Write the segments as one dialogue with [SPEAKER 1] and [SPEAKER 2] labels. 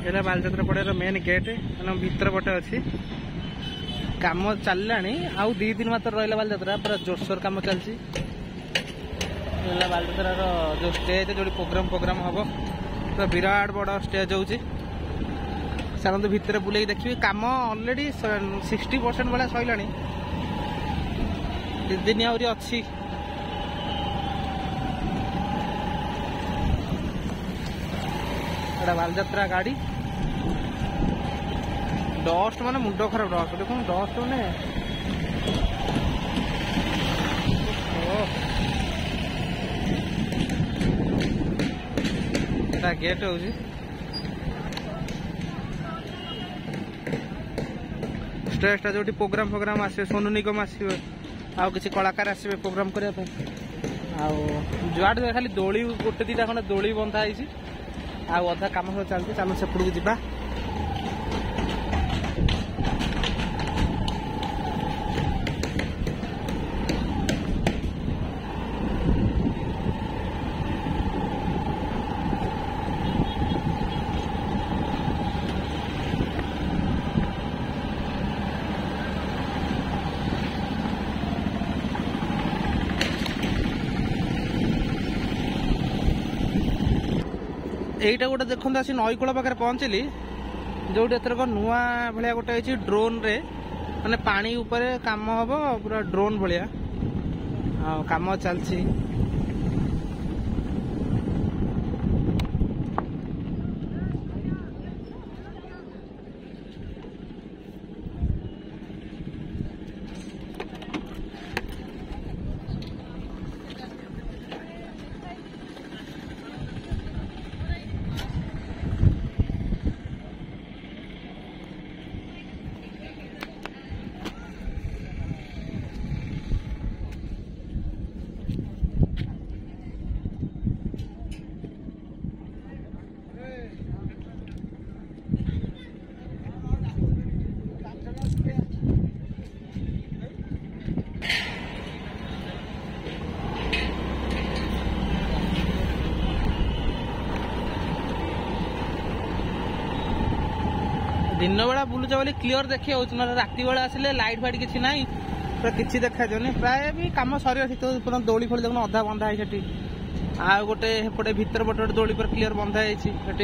[SPEAKER 1] एटा बालजात्रा Padiyar main gate मैंने भितर पटे अच्छी काम चलला आउ 2 दिन मात्र रहा बालजात्रा पूरा जोरसोर काम चलती बालजात्रार जो स्टेज जो प्रोग्राम हम पूरा विराट बड़ स्टेज हो चलते भितर बुले देखिए काम अलरेडी 60% भाया सैला 2 दिन आहरी अच्छी बालजात्रा गाड़ी डस्ट माने मुंड खराब डस्ट देख डस्ट माने गेट हो स्टेजटा जो प्रोग्राम आसे सोनू निगम आसवे आउ किसी कलाकार आसवे प्रोग्राम करने जुआड खाली दोली गोटे 2टा खंडे दोली बंधा है आधा काम सब चलती चलो सेपट को जीवा एटा गोटे देखते आसी नईकूल पाखे पहुँचली जो एथरक नुआ भाया गोटे ड्रोन रे माने पानी उपरे काम हम पूरा ड्रोन भाया काम चलती दिन बेला बुलुच बोली क्लीयर देखी हो राति बेला आसिले लाइट फाइट किसी ना पूरा किसी देखा जाए प्राय भी कम सर पूरा दौड़ी फड़ी देखना अधा बंधा है आ गोटे एपटे भीतर पटे दौड़ी पूरा क्लीयर बंधा है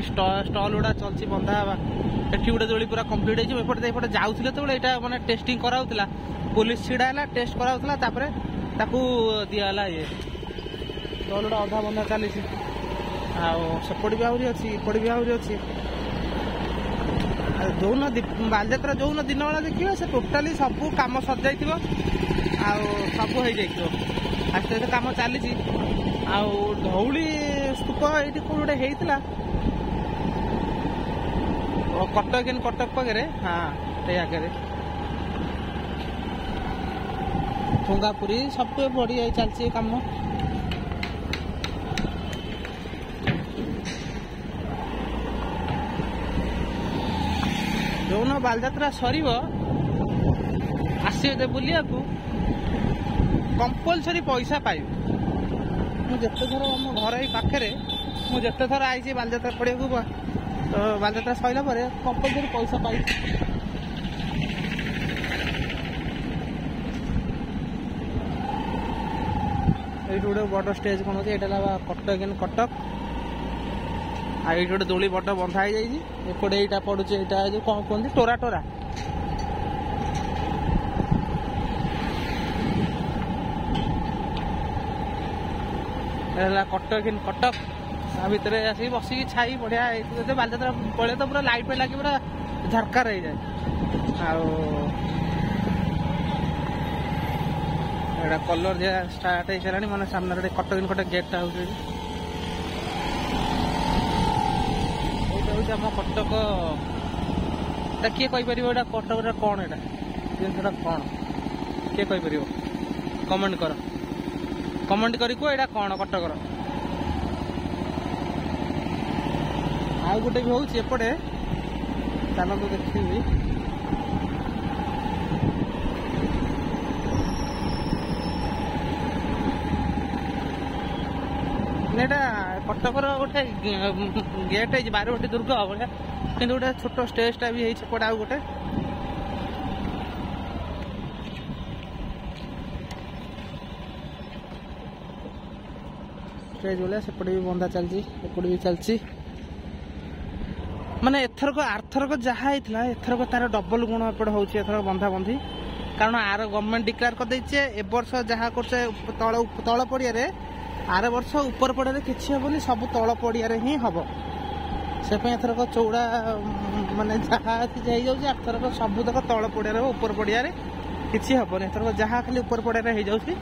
[SPEAKER 1] स्टल गुड़ा चलती बंधा हवा एटी गोटे दौड़ी पूरा कम्प्लीट होपटे जाऊे तो यहाँ मैंने टेस्टिंग कराला पुलिस छिड़ा है टेस्ट कराला दिगला ये स्टल गुड़ा अधा बंधा चली सेपट भी आहरी अच्छी इपट भी आहरी अच्छी जो बालजात्रा जो दिन बेला देखिए से टोटाली सब कम सर जा सब हो आस्ते आस्ते कम चली धौली स्तूप ये कौन गोटे होता कटक पाखे हाँ ये आगे ठुंगापुरी सब बढ़ी चलती कम जो बालजात्रा सर आसवे बुलिया कंपलसरी पैसा पाइब मुझे थर आम घर पाखे मुझे थर आई बालजात्रा पड़िया तो बालजात्रा सरला कंपलसरी पैसा पाई ये गोटे बड़ स्टेज कौन होती है कटक आई गोटे दोली बड़ बंधा एपटे यहाँ पड़ू यहाँ जो कौन कहते टोरा टोरा कटक भितर आसिक बसिक छाई बढ़िया बालजात्रा पड़े तो पूरा लाइट पे लगे पूरा झरकार हो जाए कलर दिया स्टार्ट हो सारा मैंने सामने कटक गेटा हो आम कटक किए कहीपर कटक कौन है जिनसा कौन किए कहीपर कमेंट करी को यहाँ कौन कटकर आउ गोटे भी होपटे चलते देखी ମାନେ ଏଇଟା କଟକର ଗୋଟେ ଗେଟ୍ ହେଇଛି ବାରବାଟୀ ଦୁର୍ଗ ଭଳିଆ, କିନ୍ତୁ ଗୋଟେ ଛୋଟ ଷ୍ଟେଜ୍ଟା ବି ହେଇଛି ସେପଟେ ଆଉ ଗୋଟେ। ଷ୍ଟେଜ୍ ଭଳିଆ ସେପଟେ ବି ବନ୍ଧା ଚାଲିଛି, ଏପଟେ ବି ଚାଲିଛି। ମାନେ ଏଥରକ ଆରଥରକ ଯାହା ହେଇଥିଲା ଏଥରକ ତାର ଡବଲ ଗୁଣ ଏପଟେ ହେଉଛି ଏଥରକ ବନ୍ଧାବନ୍ଧି। କାରଣ ଆର ଗଭର୍ଣ୍ଣମେଣ୍ଟ ଡିକ୍ଲେୟାର କରିଦେଇছে ଏ ବର୍ଷ ଯାହା କରୁଛେ ତଳ ପଡ଼ିଆରେ, ଆର ବର୍ଷ ଉପର ପଡ଼ିଆରେ କିଛି ହେବନି, ସବୁ ତଳ ପଡ଼ିଆରେ ହିଁ ହେବ। ସେପାଇଁ ଏଥରକ ଚଉଡ଼ା ମାନେ ଯାହା ହେଇଯାଉଛି, ଆରଥରକ ସବୁତକ ତଳ ପଡ଼ିଆରେ ହେବ, ଉପର ପଡ଼ିଆରେ କିଛି ହେବନି। ଏଥରକ ଯାହା ଖାଲି ଉପର ପଡ଼ିଆରେ ହେଇଯାଉଛି।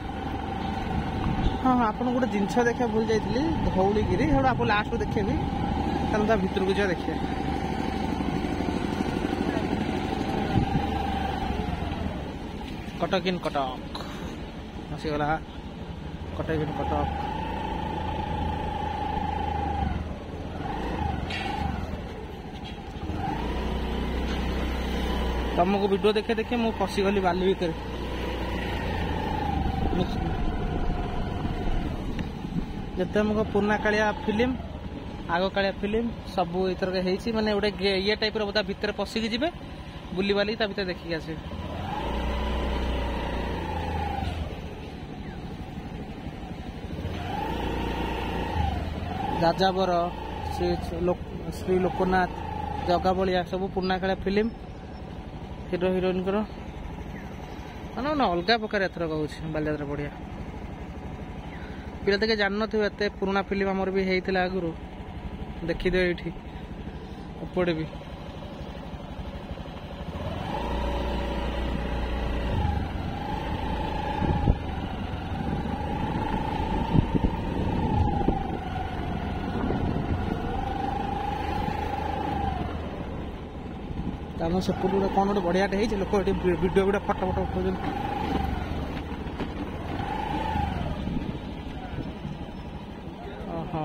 [SPEAKER 1] ହଁ ହଁ, ଆପଣଙ୍କୁ ଗୋଟେ ଜିନିଷ ଦେଖିବା ଭୁଲି ଯାଇଥିଲି, ଧଉଳିଗିରି। ସେଗୁଡ଼ା ଆପଣ ଲାଷ୍ଟକୁ ଦେଖେଇବି, ତାହେଲେ ତା ଭିତରକୁ ଯିବା ଦେଖିବା। କଟକ ଇନ୍ କଟକ ଆସିଗଲା, କଟକ ଇନ୍ କଟକ। ତମକୁ ଭିଡ଼ିଓ ଦେଖେ ଦେଖେ ମୁଁ ପଶିଗଲି ବାଲି ଭିତରେ। ଯେତେ ଆମକୁ ପୁରୁଣା କାଳିଆ ଫିଲ୍ମ, ଆଗ କାଳିଆ ଫିଲ୍ମ ସବୁ ଏଥରକ ହେଇଛି। ମାନେ ଗୋଟେ ଇଏ ଟାଇପ୍ର ତା ଭିତରେ ପଶିକି ଯିବେ, ବୁଲି ବାଲି ତା ଭିତରେ ଦେଖିକି ଆସିବେ। ରାଜାବର, ଶ୍ରୀ ଲୋକନାଥ, ଜଗାବଳିଆ ସବୁ ପୁରୁଣା କାଳିଆ ଫିଲ୍ମ ହିରୋ ହିରୋଇନଙ୍କର। ମାନେ ଅଲଗା ପ୍ରକାର ଏଥର କହୁଛି ବାଲିଯାତ୍ରା ପଡ଼ିଆ। ପିଲା ଟିକେ ଜାଣିନଥିବେ, ଏତେ ପୁରୁଣା ଫିଲ୍ମ ଆମର ବି ହେଇଥିଲା ଆଗରୁ, ଦେଖିଦେବେ ଏଇଠି ଏପଟେ ବି। ତାପରେ ସେପଟେ ଗୋଟେ କ'ଣ ଗୋଟେ ବଢ଼ିଆଟେ ହେଇଛି, ଲୋକ ଏଠି ଭିଡ଼ିଓ ଗୋଟେ ଫଟୋ ଉଠାଉଛନ୍ତି। ଓହୋ,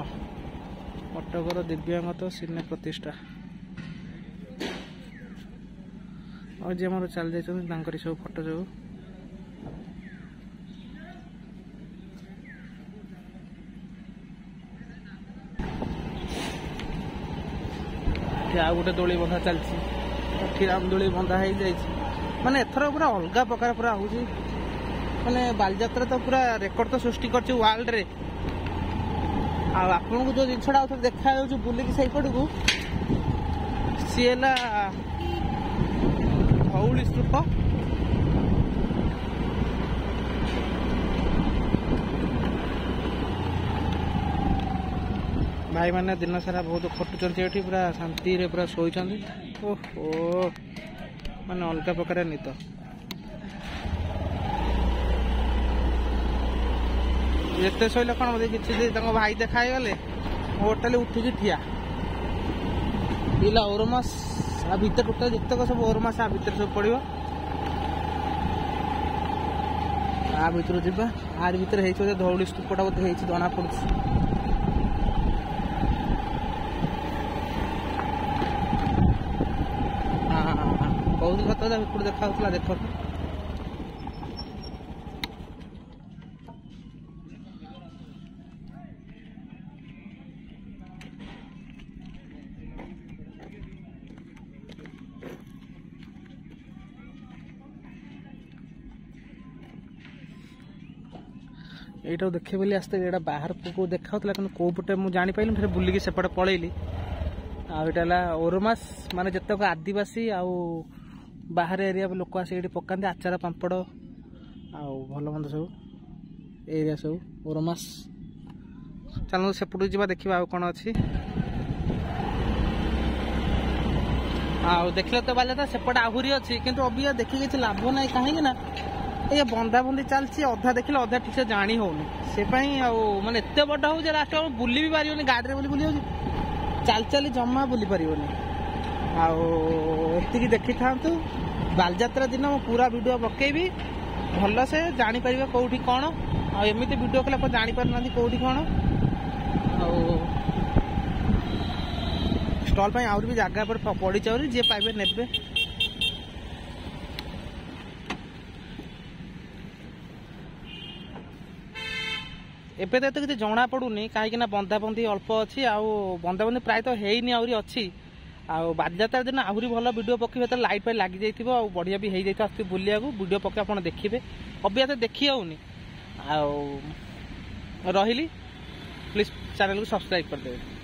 [SPEAKER 1] କଟକର ଦିବ୍ୟାଙ୍ଗତ ସିନେ ପ୍ରତିଷ୍ଠା। ଆଉ ଯିଏ ଆମର ଚାଲି ଯାଇଛନ୍ତି ତାଙ୍କରି ସବୁ ଫଟୋ ସବୁ। ଆଉ ଗୋଟେ ଦୋଳି ବନ୍ଧା ଚାଲିଛି, ରାମ ଦୋଳି ବନ୍ଧା ହେଇଯାଇଛି। ମାନେ ଏଥର ପୁରା ଅଲଗା ପ୍ରକାର ପୁରା ହେଉଛି। ମାନେ ବାଲିଯାତ୍ରା ତ ପୁରା ରେକର୍ଡ ତ ସୃଷ୍ଟି କରିଛି ୱାର୍ଲଡରେ। ଆଉ ଆପଣଙ୍କୁ ଯେଉଁ ଜିନିଷଟା ଆଉ ଥରେ ଦେଖାଯାଉଛି ବୁଲିକି ସେଇପଟକୁ, ସିଏ ହେଲା ଧଉଳି ସ୍ତୂପ। ଭାଇମାନେ ଦିନ ସାରା ବହୁତ ଖଟୁଛନ୍ତି ଏଠି, ପୁରା ଶାନ୍ତିରେ ପୁରା ଶୋଇଛନ୍ତି। ଓହୋ, ମାନେ ଅଲଗା ପ୍ରକାର ନିଦ। ଯେତେ ଶୋଇଲେ କ'ଣ ବୋଧେ କିଛି ତାଙ୍କ ଭାଇ ଦେଖା ହେଇଗଲେ ହୋଟେଲ ଉଠିକି ଠିଆ। ପିଲା ଓରମାସ ଆ ଭିତରେ ଟୋଟାଲ ଯେତେକ ସବୁ ଓରମାସ ଆ ଭିତରେ ସବୁ ପଡ଼ିବ। ଆ ଭିତରୁ ଯିବା, ଆରି ଭିତରେ ହେଇଛି ବୋଧେ ଧଉଳି ସ୍ତୂପଟା ବୋଧେ ହେଇଛି, ଜଣା ପଡୁଛି। କହୁଥିଲି ସତ କଥା, ଏପଟେ ଦେଖା ହଉଥିଲା, ଦେଖ। এইটাও দেখে বলে আসতে, এটা বাহারକୁ দেখাଉଥିଲା, କିନ୍ତୁ କୋଉ ପଟେ ମୁଁ ଜାଣିପାରିଲିନି। ଫେରେ ବୁଲିକି ସେପଟେ ପଳେଇଲି। ଆଉ ଏଇଟା ହେଲା ଓରମାସ, ମାନେ ଯେତେକ ଆଦିବାସୀ ଆଉ ବାହାରେ ଏରିଆ ଲୋକ ଆସି ଏଠି ପକାନ୍ତି ଆଚାର ପାମ୍ପଡ଼ ଆଉ ଭଲ ମନ୍ଦ ସବୁ ଏରିଆ ସବୁ ଓରମାସ। ଚାଲନ୍ତୁ ସେପଟକୁ ଯିବା, ଦେଖିବା ଆଉ କ'ଣ ଅଛି। ଆଉ ଦେଖିଲେ ତ ବାଲିଯାତ୍ରା ସେପଟେ ଆହୁରି ଅଛି, କିନ୍ତୁ ଅବିକା ଦେଖିକି କିଛି ଲାଭ ନାହିଁ। କାହିଁକି ନା ଏ ବନ୍ଧାବନ୍ଧି ଚାଲିଛି, ଅଧା ଦେଖିଲେ ଅଧା ଠିକ୍ ସେ ଜାଣି ହଉନି। ସେପାଇଁ ଆଉ ମାନେ ଏତେ ବଡ଼ ହଉଛି, ଲାଷ୍ଟ ବୁଲି ବି ପାରିବନି। ଗାଡ଼ିରେ ବୁଲି ଯାଉଛି, ଚାଲି ଚାଲି ଜମା ବୁଲି ପାରିବନି। ଆଉ ଏତିକି ଦେଖିଥାନ୍ତୁ। ବାଲିଯାତ୍ରା ଦିନ ମୁଁ ପୁରା ଭିଡ଼ିଓ ପକେଇବି, ଭଲସେ ଜାଣିପାରିବେ କେଉଁଠି କ'ଣ। ଆଉ ଏମିତି ଭିଡ଼ିଓ କଲେ ଆପଣ ଜାଣିପାରୁନାହାନ୍ତି କେଉଁଠି କ'ଣ। ଆଉ ଷ୍ଟଲ୍ ପାଇଁ ଆହୁରି ବି ଜାଗା ପଡ଼ିଛି, ଆହୁରି ଯିଏ ପାଇବେ ନେବେ। ଏବେ ତ ଏତେ କିଛି ଜଣା ପଡୁନି କାହିଁକି ନା ବନ୍ଧାବନ୍ଧି ଅଳ୍ପ ଅଛି ଆଉ ବନ୍ଧାବନ୍ଧି ପ୍ରାୟତଃ ହେଇନି ଆହୁରି ଅଛି ଆଉ ବାଲିଯାତ୍ରା ଦିନ ଆହୁରି ଭଲ ଭିଡ଼ିଓ ପକେଇବେ ତ ଲାଇଟ୍ ଫାଇଟ୍ ଲାଗିଯାଇଥିବ ଆଉ ବଢ଼ିଆ ବି ହେଇଯାଇଥିବ ଆସିଥିବ ବୁଲିବାକୁ ଭିଡ଼ିଓ ପକେଇ ଆପଣ ଦେଖିବେ ଅବିକା ତ ଦେଖି ହେଉନି ଆଉ ରହିଲି ପ୍ଲିଜ୍ ଚ୍ୟାନେଲକୁ ସବସ୍କ୍ରାଇବ୍ କରିଦେବେ।